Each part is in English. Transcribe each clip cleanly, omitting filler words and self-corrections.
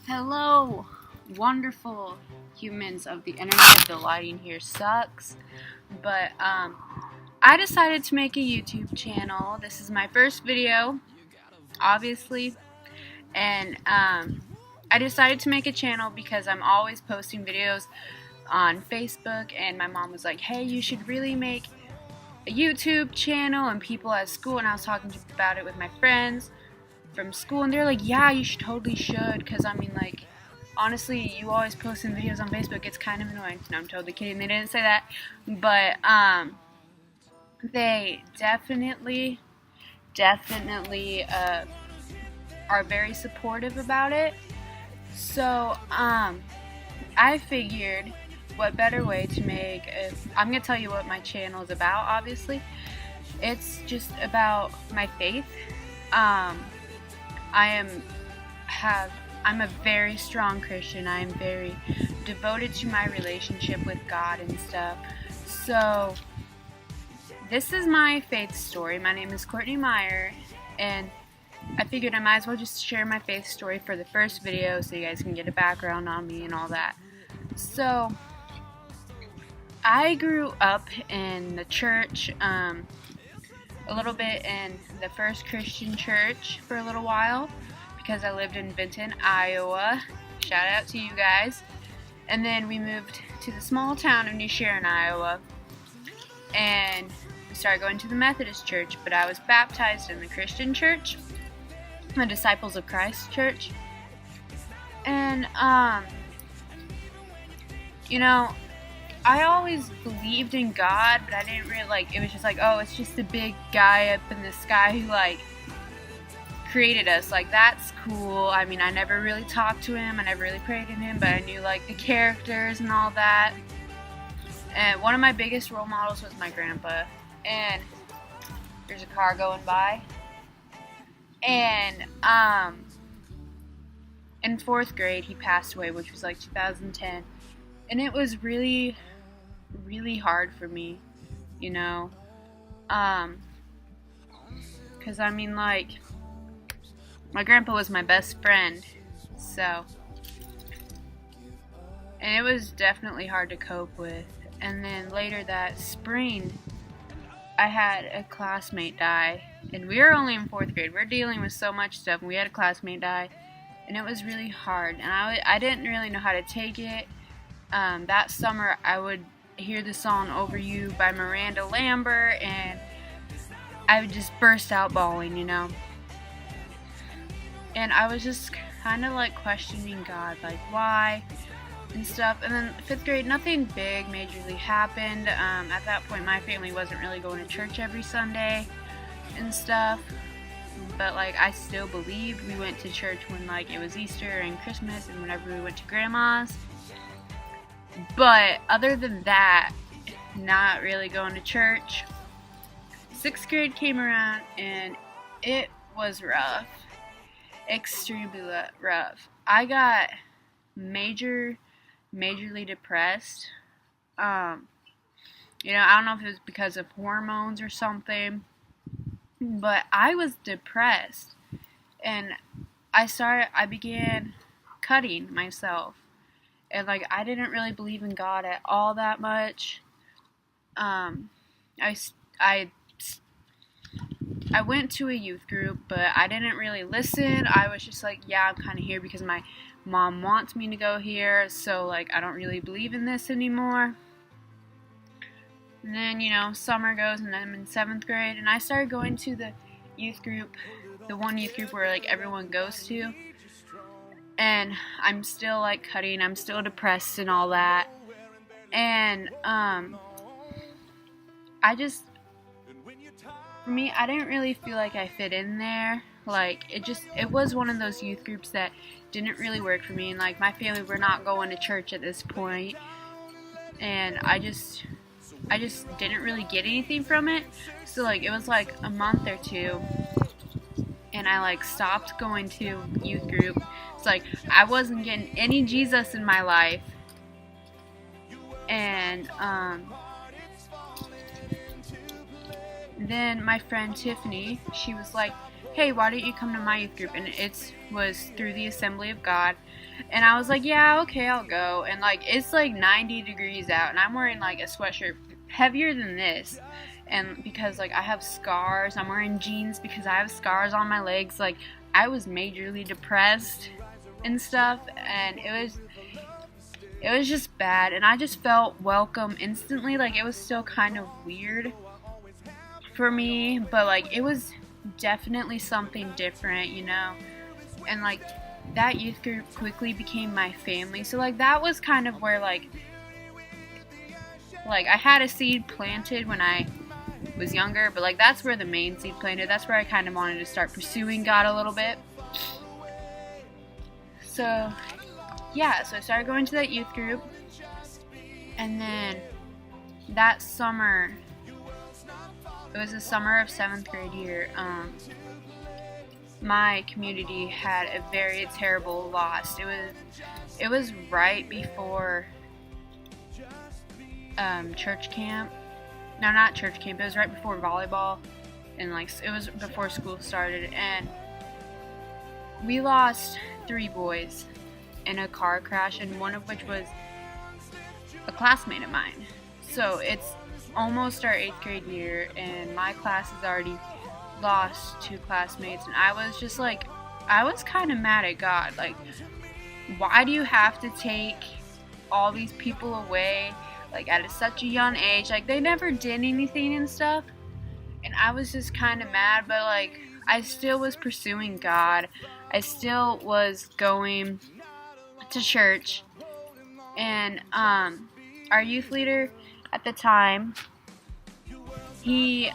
Hello, wonderful humans of the internet. The lighting here sucks, but I decided to make a YouTube channel. This is my first video, obviously, and I decided to make a channel because I'm always posting videos on Facebook, and my mom was like, "Hey, you should really make a YouTube channel," and people at school, and I was talking about it with my friends from school, and they're like, "Yeah, you totally should," because I mean, like, honestly, you always posting videos on Facebook, it's kind of annoying. No, I'm totally kidding, they didn't say that, but they definitely are very supportive about it. So I figured, what better way to make I'm gonna tell you what my channel is about. Obviously, it's just about my faith. I'm a very strong Christian. I am very devoted to my relationship with God and stuff. So this is my faith story. My name is Courtney Meyer, and I figured I might as well just share my faith story for the first video so you guys can get a background on me and all that. So I grew up in the church, a little bit in the First Christian Church for a little while, because I lived in Benton, Iowa. Shout out to you guys. And then we moved to the small town of New Sharon, Iowa, and we started going to the Methodist church, but I was baptized in the Christian church, the Disciples of Christ church. And I always believed in God, but I didn't really it was just like, oh, it's just a big guy up in the sky who created us. That's cool. I mean, I never really talked to him, I never really prayed to him, but I knew the characters and all that. And one of my biggest role models was my grandpa. And there's a car going by. And in 4th grade he passed away, which was 2010. And it was really, really hard for me, because I mean, my grandpa was my best friend, so, and it was definitely hard to cope with. And then later that spring, I had a classmate die, and we were only in 4th grade. We're dealing with so much stuff, and we had a classmate die, and it was really hard, and I didn't really know how to take it. That summer, I would hear the song "Over You" by Miranda Lambert, and I would just burst out bawling, And I was just kind of questioning God, why and stuff. And then 5th grade, nothing big majorly happened. At that point, my family wasn't really going to church every Sunday and stuff. But I still believed. We went to church when it was Easter and Christmas, and whenever we went to grandma's. But other than that, not really going to church. 6th grade came around, and it was rough. Extremely rough. I got majorly depressed. I don't know if it was because of hormones or something, but I was depressed, and I began cutting myself, and I didn't really believe in God at all that much. I went to a youth group, but I didn't really listen. I was just yeah, I'm kind of here because my mom wants me to go here, so I don't really believe in this anymore. And then, summer goes, and I'm in 7th grade, and I started going to the youth group, the one youth group where everyone goes to. And I'm still cutting, I'm still depressed and all that. And for me, I didn't really feel like I fit in there. It was one of those youth groups that didn't really work for me. And my family were not going to church at this point. And I just didn't really get anything from it. So it was a month or two, and I stopped going to youth group. It's I wasn't getting any Jesus in my life. And Then my friend Tiffany, she was like, hey, why don't you come to my youth group? And it was through the Assembly of God. And I was like, yeah, okay, I'll go. And like, it's like 90 degrees out, and I'm wearing like a sweatshirt heavier than this. And because like I have scars, I'm wearing jeans because I have scars on my legs. Like, I was majorly depressed and stuff, and it was just bad. And I just felt welcome instantly. Like, it was still kind of weird for me, but like, it was definitely something different, you know. And like, that youth group quickly became my family. So like, that was kind of where like I had a seed planted when I was younger, but like, that's where the main seed planted. That's where I kind of wanted to start pursuing God a little bit. So yeah, so I started going to that youth group, and then that summer, it was the summer of 7th grade year, my community had a very terrible loss. It was right before church camp. No, not church camp. It was right before volleyball, and like, it was before school started, and we lost 3 boys in a car crash, and one of which was a classmate of mine. So it's almost our 8th grade year, and my class has already lost 2 classmates, and I was just like, I was kind of mad at God. Like, why do you have to take all these people away, like, at such a young age? Like, they never did anything and stuff, and I was just kind of mad. But like, I still was pursuing God. I still was going to church, and our youth leader at the time, he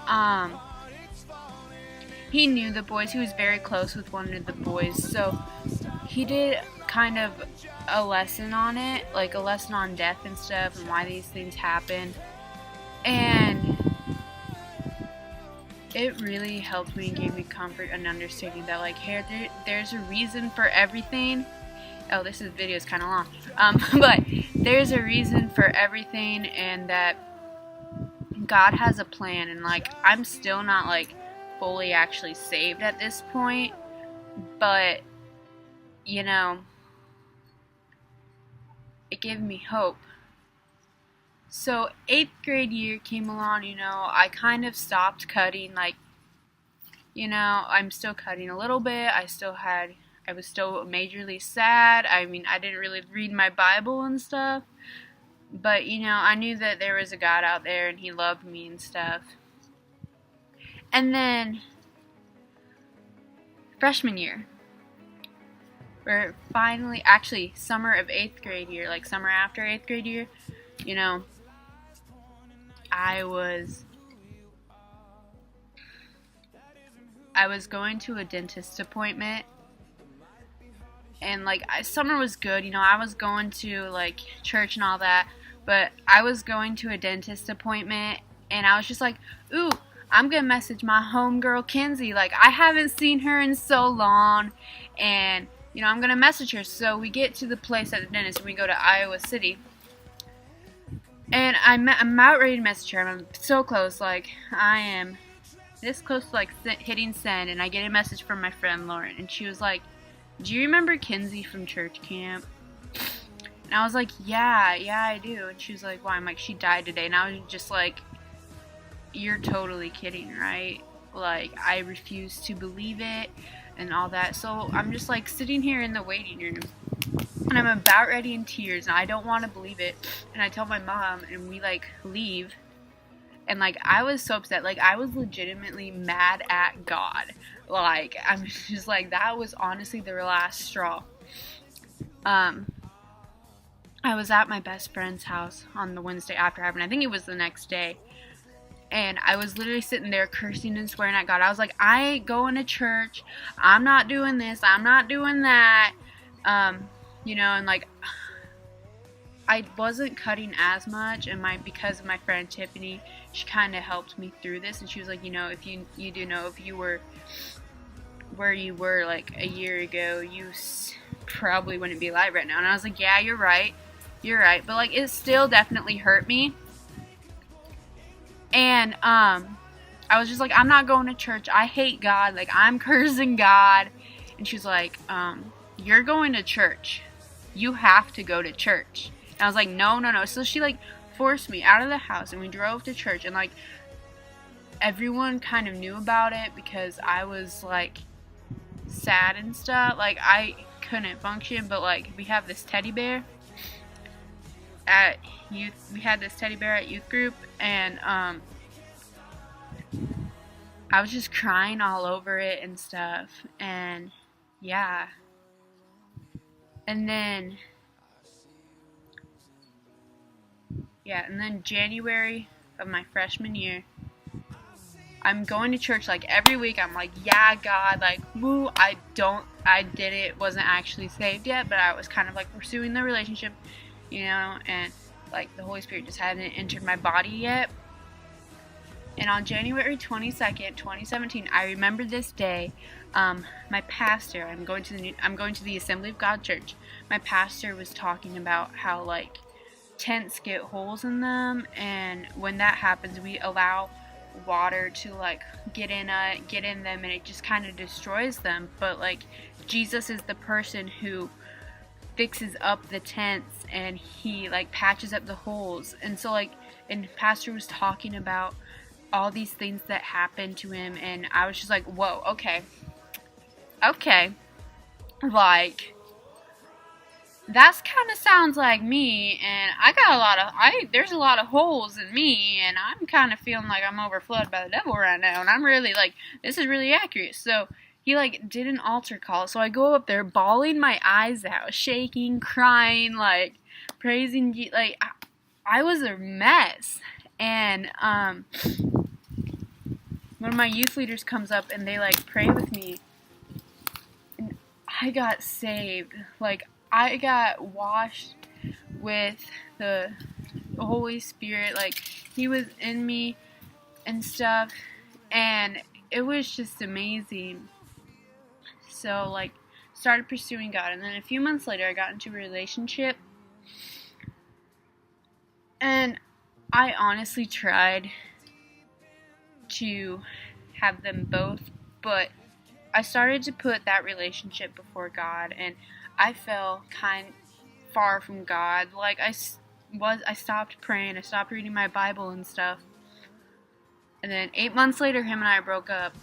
knew the boys. He was very close with one of the boys, so he did kind of a lesson on it, like a lesson on death and stuff, and why these things happen. And it really helped me and gave me comfort and understanding that, like, hey, there's a reason for everything. Oh, this video is kind of long. But there's a reason for everything, and that God has a plan. And like, I'm still not like fully actually saved at this point, but you know, it gave me hope. So 8th grade year came along, you know, I kind of stopped cutting. Like, you know, I'm still cutting a little bit. I was still majorly sad. I mean, I didn't really read my Bible and stuff, but you know, I knew that there was a God out there and he loved me and stuff. And then freshman year, or finally, actually summer of 8th grade year, like summer after 8th grade year, you know, I was going to a dentist appointment, and like, summer was good, you know, I was going to like church and all that, but I was going to a dentist appointment, and I was just like, ooh, I'm gonna message my homegirl Kenzie. Like, I haven't seen her in so long, and you know, I'm gonna message her. So we get to the place at the dentist, and we go to Iowa City, and I'm about ready to message her. I'm so close, like I am this close to like hitting send, and I get a message from my friend Lauren, and she was like, do you remember Kenzie from church camp? And I was like, yeah, I do. And she was like, why? I'm like, she died today. And I was just like, you're totally kidding, right? Like, I refuse to believe it and all that. So I'm just like sitting here in the waiting room, and I'm about ready in tears, and I don't want to believe it. And I tell my mom, and we like leave, and like, I was so upset. Like, I was legitimately mad at God. Like, I'm just like, that was honestly the last straw. I was at my best friend's house on the Wednesday after having, I think it was the next day, and I was literally sitting there cursing and swearing at God. I was like, I ain't going to church. I'm not doing this. I'm not doing that. You know, and like, I wasn't cutting as much, and because of my friend Tiffany, she kind of helped me through this, and she was like, you know, if you do know, if you were where you were like a year ago, you probably wouldn't be alive right now. And I was like, yeah, you're right, but like, it still definitely hurt me. And I was just like, I'm not going to church. I hate God. Like, I'm cursing God. And she's like, you're going to church. You have to go to church. And I was like, no, no, no. So she, like, forced me out of the house, and we drove to church. And, like, everyone kind of knew about it because I was, like, sad and stuff. Like, I couldn't function, but, like, we have this teddy bear at youth. We had this teddy bear at youth group, and, I was just crying all over it and stuff, and yeah. And then January of my freshman year, I'm going to church like every week. I'm like, yeah, God, like, woo, I did it, wasn't actually saved yet, but I was kind of like pursuing the relationship, you know, and like the Holy Spirit just hadn't entered my body yet. And on January 22nd, 2017, I remember this day. My pastor, I'm going to the Assembly of God Church. My pastor was talking about how, like, tents get holes in them, and when that happens, we allow water to, like, get in them, and it just kind of destroys them. But, like, Jesus is the person who fixes up the tents, and he, like, patches up the holes. And so, like, and pastor was talking about all these things that happened to him, and I was just like, whoa, okay, like, that's kind of sounds like me, and there's a lot of holes in me, and I'm kind of feeling like I'm overflowed by the devil right now, and I'm really, like, this is really accurate. So he, like, did an altar call, so I go up there bawling my eyes out, shaking, crying, like, praising, like, I was a mess. And one of my youth leaders comes up, and they, like, pray with me, and I got saved. Like, I got washed with the Holy Spirit. Like, he was in me and stuff, and it was just amazing. So, like, started pursuing God, and then a few months later, I got into a relationship, and I honestly tried to have them both, but I started to put that relationship before God, and I fell kind far from God. Like, I stopped praying, I stopped reading my Bible and stuff, and then 8 months later, him and I broke up,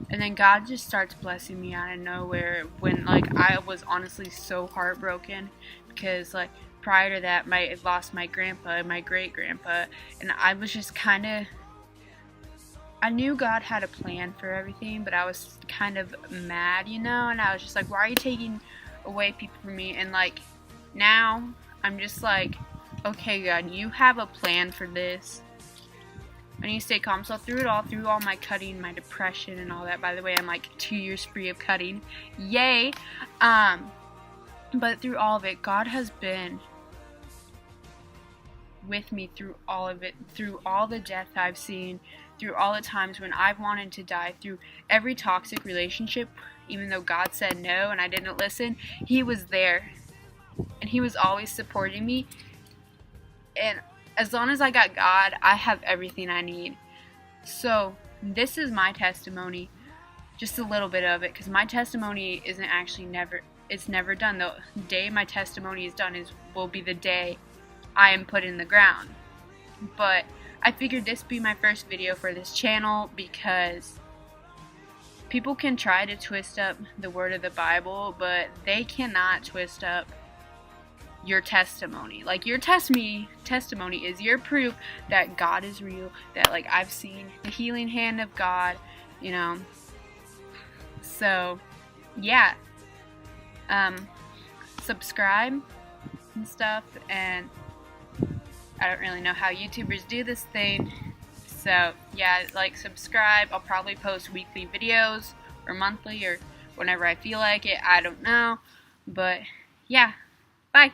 and then God just starts blessing me out of nowhere when, like, I was honestly so heartbroken, because, like, prior to that, I lost my grandpa and my great-grandpa, and I was just kind of, I knew God had a plan for everything, but I was kind of mad, you know, and I was just like, why are you taking away people from me? And, like, now, I'm just like, okay, God, you have a plan for this. I need to stay calm. So through all my cutting, my depression and all that, by the way, I'm like 2 years free of cutting. Yay! But through all of it, God has been with me through all of it, through all the death I've seen, through all the times when I've wanted to die, through every toxic relationship, even though God said no and I didn't listen, He was there, and He was always supporting me, and as long as I got God, I have everything I need. So this is my testimony, just a little bit of it, because my testimony isn't actually it's never done. The day my testimony is done will be the day I am put in the ground. But I figured this would be my first video for this channel, because people can try to twist up the word of the Bible, but they cannot twist up your testimony. Like, your testimony is your proof that God is real, that, like, I've seen the healing hand of God, you know. So yeah, subscribe and stuff, and I don't really know how YouTubers do this thing, so yeah, like, subscribe. I'll probably post weekly videos, or monthly, or whenever I feel like it, I don't know, but yeah, bye.